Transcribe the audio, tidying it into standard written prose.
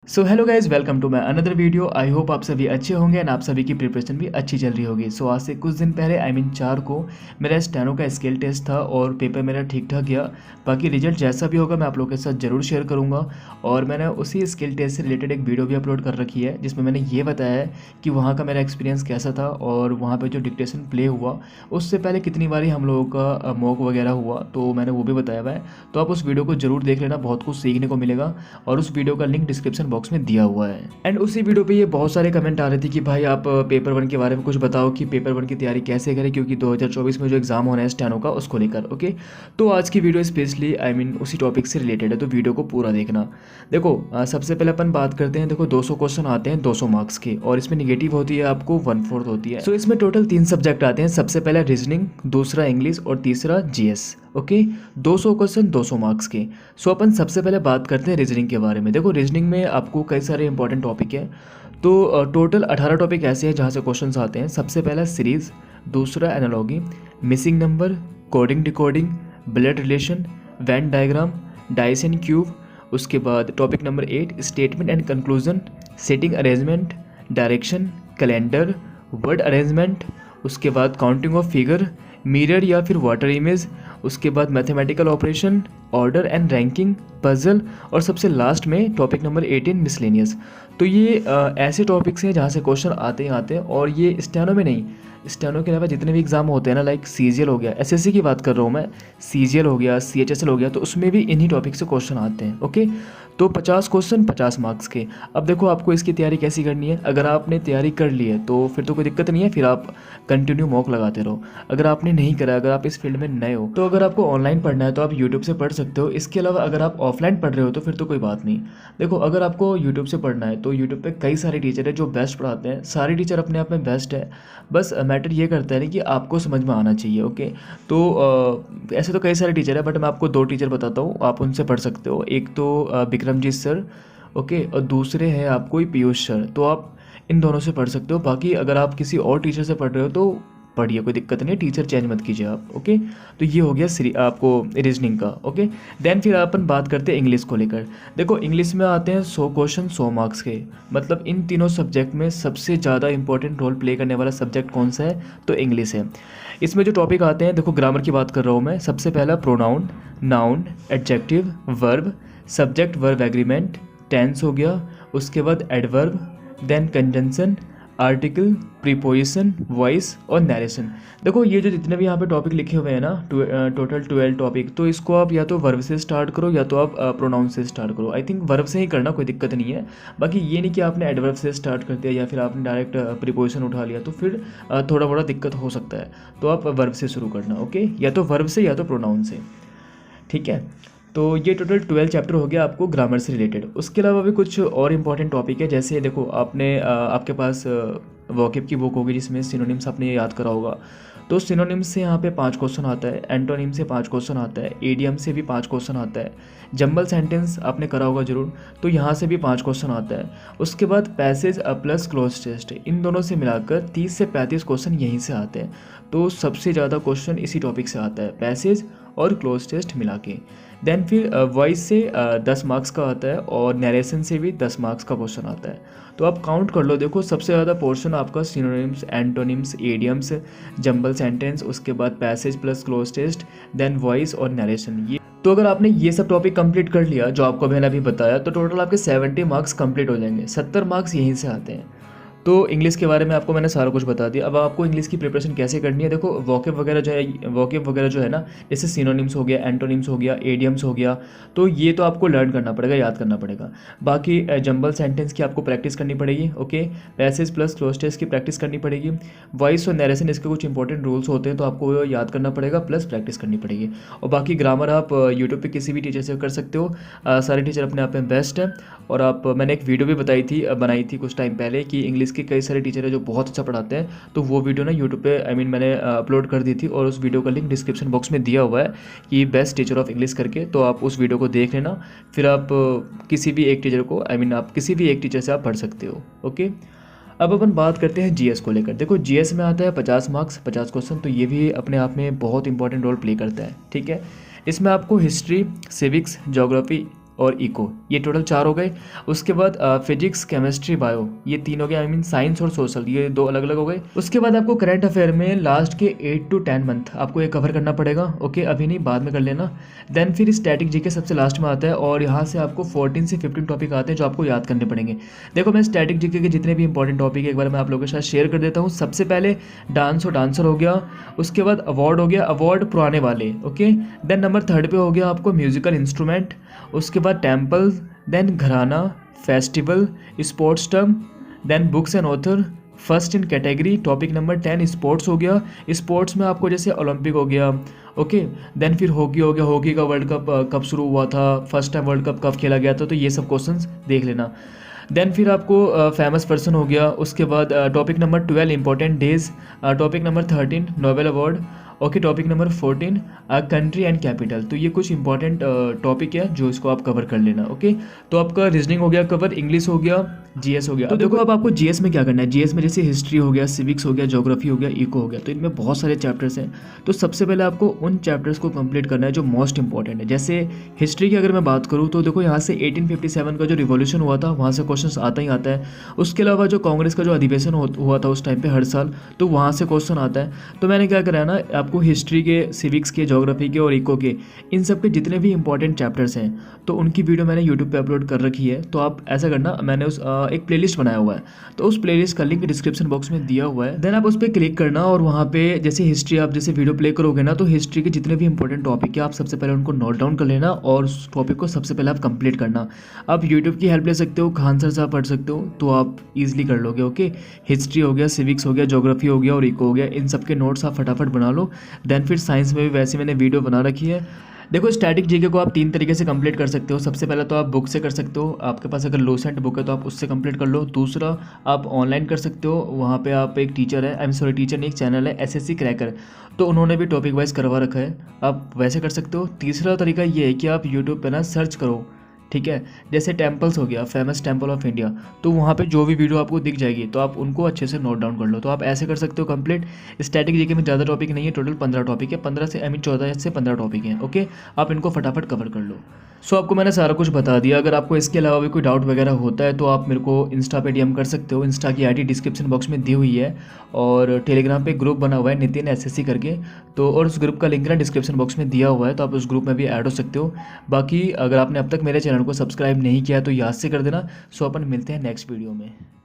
So hello guys, welcome to my another video. I hope आप सभी अच्छे होंगे एंड आप सभी की प्रिपरेशन भी अच्छी चल रही होगी। सो आज से कुछ दिन पहले चार को मेरा स्टेनो का स्केल टेस्ट था और पेपर मेरा ठीक ठाक गया। बाकी रिजल्ट जैसा भी होगा मैं आप लोगों के साथ ज़रूर शेयर करूंगा। और मैंने उसी स्केल टेस्ट से रिलेटेड एक वीडियो भी अपलोड कर रखी है जिसमें मैंने ये बताया है कि वहाँ का मेरा एक्सपीरियंस कैसा था और वहाँ पर जो डिक्टेशन प्ले हुआ उससे पहले कितनी बारी हम लोगों का मॉक वगैरह हुआ, तो मैंने वो भी बताया हुआ है। तो आप उस वीडियो को ज़रूर देख लेना, बहुत कुछ सीखने को मिलेगा और उस वीडियो का लिंक डिस्क्रिप्शन बॉक्स में दिया हुआ है। एंड उसी वीडियो पे ये बहुत सारे कमेंट आ रहे थे कि भाई आप पेपर वन के बारे में कुछ बताओ कि पेपर वन की तैयारी कैसे करें, क्योंकि 2024 में जो एग्जाम होना है स्टेनो का उसको लेकर। ओके, तो आज की वीडियो स्पेशली उसी टॉपिक से रिलेटेड है, तो वीडियो को पूरा देखना। देखो सबसे पहले अपन बात करते हैं। देखो 200 क्वेश्चन आते हैं 200 मार्क्स के, और इसमें निगेटिव होती है आपको 1/4 होती है। सो इसमें टोटल 3 सब्जेक्ट आते हैं। सबसे पहला रीजनिंग, दूसरा इंग्लिश और तीसरा जीएस। ओके, 200 क्वेश्चन 200 मार्क्स के। सो अपन सबसे पहले बात करते हैं रीजनिंग के बारे में। देखो रीजनिंग में आपको कई सारे इंपॉर्टेंट टॉपिक हैं। तो टोटल 18 टॉपिक ऐसे हैं जहाँ से क्वेश्चंस आते हैं। सबसे पहला सीरीज, दूसरा analogy, missing number, coding decoding, blood relation, Venn diagram, dice and cube. उसके बाद topic number 8 statement and conclusion, setting arrangement, direction, calendar, word arrangement. उसके बाद काउंटिंग ऑफ फिगर, मिरर या फिर वाटर इमेज। उसके बाद mathematical operation, order and ranking, puzzle, और सबसे लास्ट में टॉपिक नंबर 18 मिसलेनियस। तो ये ऐसे टॉपिक्स हैं जहाँ से क्वेश्चन आते ही आते हैं। और ये स्टेनो में नहीं, स्टेनो के अलावा जितने भी एग्जाम होते हैं ना, लाइक सीजीएल हो गया, एसएससी की बात कर रहा हूँ मैं, सीजीएल हो गया, सीएचएसएल हो गया, तो उसमें भी इन्हीं टॉपिक से क्वेश्चन आते हैं। ओके, तो 50 क्वेश्चन 50 मार्क्स के। अब देखो आपको इसकी तैयारी कैसी करनी है। अगर आपने तैयारी कर ली है तो फिर तो कोई दिक्कत नहीं है, फिर आप कंटिन्यू मॉक लगाते रहो। अगर आपने नहीं करा, अगर आप इस फील्ड में नए हो, तो अगर आपको ऑनलाइन पढ़ना है तो आप यूट्यूब से पढ़ सकते हो। इसके अलावा अगर आप ऑफलाइन पढ़ रहे हो तो फिर तो कोई बात नहीं। देखो अगर आपको यूट्यूब से पढ़ना है तो यूट्यूब पे कई सारे टीचर है जो बेस्ट पढ़ाते हैं। सारे टीचर अपने आप में बेस्ट है, बस मैटर ये करता है कि आपको समझ में आना चाहिए। ओके, तो ऐसे तो कई सारे टीचर है, बट मैं आपको 2 टीचर बताता हूँ, आप उनसे पढ़ सकते हो। एक तो विक्रमजीत सर, ओके, और दूसरे हैं आपको पीयूष सर। तो आप इन दोनों से पढ़ सकते हो। बाकी अगर आप किसी और टीचर से पढ़ रहे हो तो पढ़िए, कोई दिक्कत नहीं है, टीचर चेंज मत कीजिए आप। ओके, तो ये हो गया आपको रीजनिंग का। ओके, देन फिर अपन बात करते हैं इंग्लिश को लेकर। देखो इंग्लिश में आते हैं 100 क्वेश्चन 100 मार्क्स के। मतलब इन तीनों सब्जेक्ट में सबसे ज़्यादा इंपॉर्टेंट रोल प्ले करने वाला सब्जेक्ट कौन सा है, तो इंग्लिश है। इसमें जो टॉपिक आते हैं, देखो ग्रामर की बात कर रहा हूँ मैं। सबसे पहला pronoun, noun, adjective, verb, subject verb agreement, tense हो गया। उसके बाद adverb, then conjunction, article, preposition, voice और नरेशन। देखो ये जो जितने भी यहाँ पे टॉपिक लिखे हुए हैं ना, टोटल 12 टॉपिक, तो इसको आप या तो वर्ब से स्टार्ट करो या तो आप प्रोनाउन से स्टार्ट करो। आई थिंक वर्ब से ही करना, कोई दिक्कत नहीं है। बाकी ये नहीं कि आपने एडवर्ब से स्टार्ट कर दिया या फिर आपने डायरेक्ट प्रीपोजिशन उठा लिया, तो फिर थोड़ा बड़ा दिक्कत हो सकता है। तो आप वर्ब से शुरू करना। ओके, या तो वर्ब से या तो प्रोनाउन से, ठीक है। तो ये टोटल 12 चैप्टर हो गया आपको ग्रामर से रिलेटेड। उसके अलावा भी कुछ और इंपॉर्टेंट टॉपिक है, जैसे देखो आपके पास वोकैब की बुक होगी जिसमें सिनोनिम्स आपने याद करा होगा। तो सिनोनिम्स से यहाँ पे 5 क्वेश्चन आता है, एंटोनिम से 5 क्वेश्चन आता है, एडियम से भी 5 क्वेश्चन आता है, जंबल सेंटेंस आपने करा होगा जरूर, तो यहाँ से भी 5 क्वेश्चन आता है। उसके बाद पैसेज प्लस क्लोज टेस्ट, इन दोनों से मिलाकर 30 से 35 क्वेश्चन यहीं से आते हैं। तो सबसे ज़्यादा क्वेश्चन इसी टॉपिक से आता है, पैसेज और क्लोज टेस्ट मिला के। देन फिर वॉइस से 10 मार्क्स का आता है और नरेशन से भी 10 मार्क्स का क्वेश्चन आता है। तो आप काउंट कर लो, देखो सबसे ज़्यादा पोर्शन आपका synonyms, antonyms, idioms, jumble sentence, उसके बाद passage plus cloze test, then voice और नरेशन। ये तो अगर आपने ये सब टॉपिक कंप्लीट कर लिया जो आपको मैंने अभी बताया, तो टोटल आपके 70 मार्क्स कंप्लीट हो जाएंगे। 70 मार्क्स यहीं से आते हैं। तो इंग्लिश के बारे में आपको मैंने सारा कुछ बता दिया। अब आपको इंग्लिश की प्रिपरेशन कैसे करनी है, देखो वोकैब वगैरह जो है ना, जैसे सिनोनिम्स हो गया, एंटोनिम्स हो गया, एडियम्स हो गया, तो ये तो आपको लर्न करना पड़ेगा, याद करना पड़ेगा। बाकी जंबल सेंटेंस की आपको प्रैक्टिस करनी पड़ेगी। Okay, passage plus cloze test की प्रैक्टिस करनी पड़ेगी। वॉइस और नरेशन, इसके कुछ इंपॉर्टेंट रूल्स होते हैं तो आपको याद करना पड़ेगा, प्लस प्रैक्टिस करनी पड़ेगी। और बाकी ग्रामर आप यूट्यूब पर किसी भी टीचर से कर सकते हो। सारे टीचर अपने आप में बेस्ट है। और मैंने एक वीडियो भी बनाई थी कुछ टाइम पहले कि इंग्लिश के कई सारे टीचर है जो बहुत अच्छा पढ़ाते हैं, तो वो वीडियो ना यूट्यूब पे मैंने अपलोड कर दी थी और उस वीडियो का लिंक डिस्क्रिप्शन बॉक्स में दिया हुआ है कि बेस्ट टीचर ऑफ इंग्लिश करके। तो आप उस वीडियो को देख लेना, फिर आप किसी भी एक टीचर को आप किसी भी एक टीचर से आप पढ़ सकते हो। ओके, अब अपन बात करते हैं जीएस को लेकर। देखो जीएस में आता है 50 मार्क्स 50 क्वेश्चन, तो ये भी अपने आप में बहुत इंपॉर्टेंट रोल प्ले करता है, ठीक है। इसमें आपको हिस्ट्री, सिविक्स, ज्योग्राफी और इको, ये टोटल 4 हो गए। उसके बाद फिजिक्स, केमिस्ट्री, बायो, ये 3 हो गए। आई मीन साइंस और सोशल, ये 2 अलग अलग हो गए। उसके बाद आपको करंट अफेयर में लास्ट के 8 to 10 मंथ आपको ये कवर करना पड़ेगा। ओके, अभी नहीं, बाद में कर लेना। देन फिर स्टैटिक जीके सबसे लास्ट में आता है और यहाँ से आपको 14 से 15 टॉपिक आते हैं जो आपको याद करने पड़ेंगे। देखो, मैं स्टैटिक जीके के जितने भी इंपॉर्टेंट टॉपिक है एक बार मैं आप लोगों के साथ शेयर कर देता हूँ। सबसे पहले डांस और डांसर हो गया। उसके बाद अवार्ड हो गया, अवार्ड पुराने वाले। ओके, देन नंबर 3 पे हो गया आपको म्यूजिकल इंस्ट्रूमेंट। उसके बाद temple, then gharana, festival, sports term, then books and author, first in category. Topic number 10 sports हो गया। स्पोर्ट्स में आपको जैसे ओलंपिक हो गया। ओके, देन फिर हॉकी हो गया। हॉकी का वर्ल्ड कप कब शुरू हुआ था, फर्स्ट टाइम वर्ल्ड कप कब खेला गया था, तो ये सब क्वेश्चंस देख लेना। देन फिर आपको फेमस पर्सन हो गया। उसके बाद topic number 12 important days. Topic number 13 Nobel award. Okay, topic number 14 country and capital. तो ये कुछ इंपॉर्टेंट टॉपिक है जो इसको आप कवर कर लेना। ओके, तो आपका रीजनिंग हो गया कवर, इंग्लिश हो गया, जीएस हो गया। तो देखो अब आपको जीएस में क्या करना है। जीएस में जैसे हिस्ट्री हो गया, सिविक्स हो गया, ज्योग्राफी हो गया, इको हो गया, तो इनमें बहुत सारे चैप्टर्स हैं। तो सबसे पहले आपको उन चैप्टर्स को कंप्लीट करना है जो मोस्ट इंपॉर्टेंट है। जैसे हिस्ट्री की अगर मैं बात करूँ तो देखो यहाँ से 1857 का जो रिवॉल्यूशन हुआ था वहाँ से क्वेश्चन आता ही आता है। उसके अलावा जो कांग्रेस का जो अधिवेशन हुआ था उस टाइम पे हर साल, तो वहाँ से क्वेश्चन आता है। तो मैंने क्या करा है ना, आपको हिस्ट्री के, सिविक्स के, ज्योग्राफी के और इको के, इन सब के जितने भी इंपॉर्टेंट चैप्टर्स हैं तो उनकी वीडियो मैंने यूट्यूब पे अपलोड कर रखी है। तो आप ऐसा करना, मैंने उस एक प्लेलिस्ट बनाया हुआ है, तो उस प्लेलिस्ट का लिंक डिस्क्रिप्शन बॉक्स में दिया हुआ है। देन आप उस पर क्लिक करना और वहाँ पे जैसे हिस्ट्री आप जैसे वीडियो प्ले करोगे ना, तो हिस्ट्री के जितने भी इंपॉर्टेंट टॉपिक है आप सबसे पहले उनको नोट डाउन कर लेना और उस टॉपिक को सबसे पहले आप कंप्लीट करना। आप यूट्यूब की हेल्प ले सकते हो, खान सर से आप पढ़ सकते हो, तो आप ईजिली कर लोगे। ओके, हिस्ट्री हो गया, सिविक्स हो गया, ज्योग्राफी हो गया और इको हो गया, इन सब के नोट्स आप फटाफट बना लो। देन फिर साइंस में भी वैसे मैंने वीडियो बना रखी है। देखो, स्टैटिक जीके को आप 3 तरीके से कंप्लीट कर सकते हो। सबसे पहले तो आप बुक से कर सकते हो, आपके पास अगर लोसेंट बुक है तो आप उससे कंप्लीट कर लो। दूसरा, आप ऑनलाइन कर सकते हो, वहाँ पे आप एक टीचर है, टीचर नहीं, एक चैनल है एसएससी क्रैकर, तो उन्होंने भी टॉपिक वाइज करवा रखा है, आप वैसे कर सकते हो। तीसरा तरीका ये है कि आप यूट्यूब पे ना सर्च करो, ठीक है, जैसे टेम्पल्स हो गया, फेमस टेम्पल ऑफ इंडिया, तो वहाँ पे जो भी वीडियो आपको दिख जाएगी तो आप उनको अच्छे से नोट डाउन कर लो। तो आप ऐसे कर सकते हो कंप्लीट। स्टैटिक जीके में ज़्यादा टॉपिक नहीं है, टोटल 15 टॉपिक है, 15 से 14 से 15 टॉपिक हैं। ओके, आप इनको फटाफट कवर कर लो। सो आपको मैंने सारा कुछ बता दिया। अगर आपको इसके अलावा भी कोई डाउट वगैरह होता है तो आप मेरे को इंस्टा पे डीएम कर सकते हो। इंस्टा की आईडी डिस्क्रिप्शन बॉक्स में दी हुई है और टेलीग्राम पे ग्रुप बना हुआ है नितिन एसएससी करके, तो और उस ग्रुप का लिंक ना डिस्क्रिप्शन बॉक्स में दिया हुआ है, तो आप उस ग्रुप में भी ऐड हो सकते हो। बाकी अगर आपने अब तक मेरे चैनल को सब्सक्राइब नहीं किया तो याद से कर देना। सो अपन मिलते हैं नेक्स्ट वीडियो में।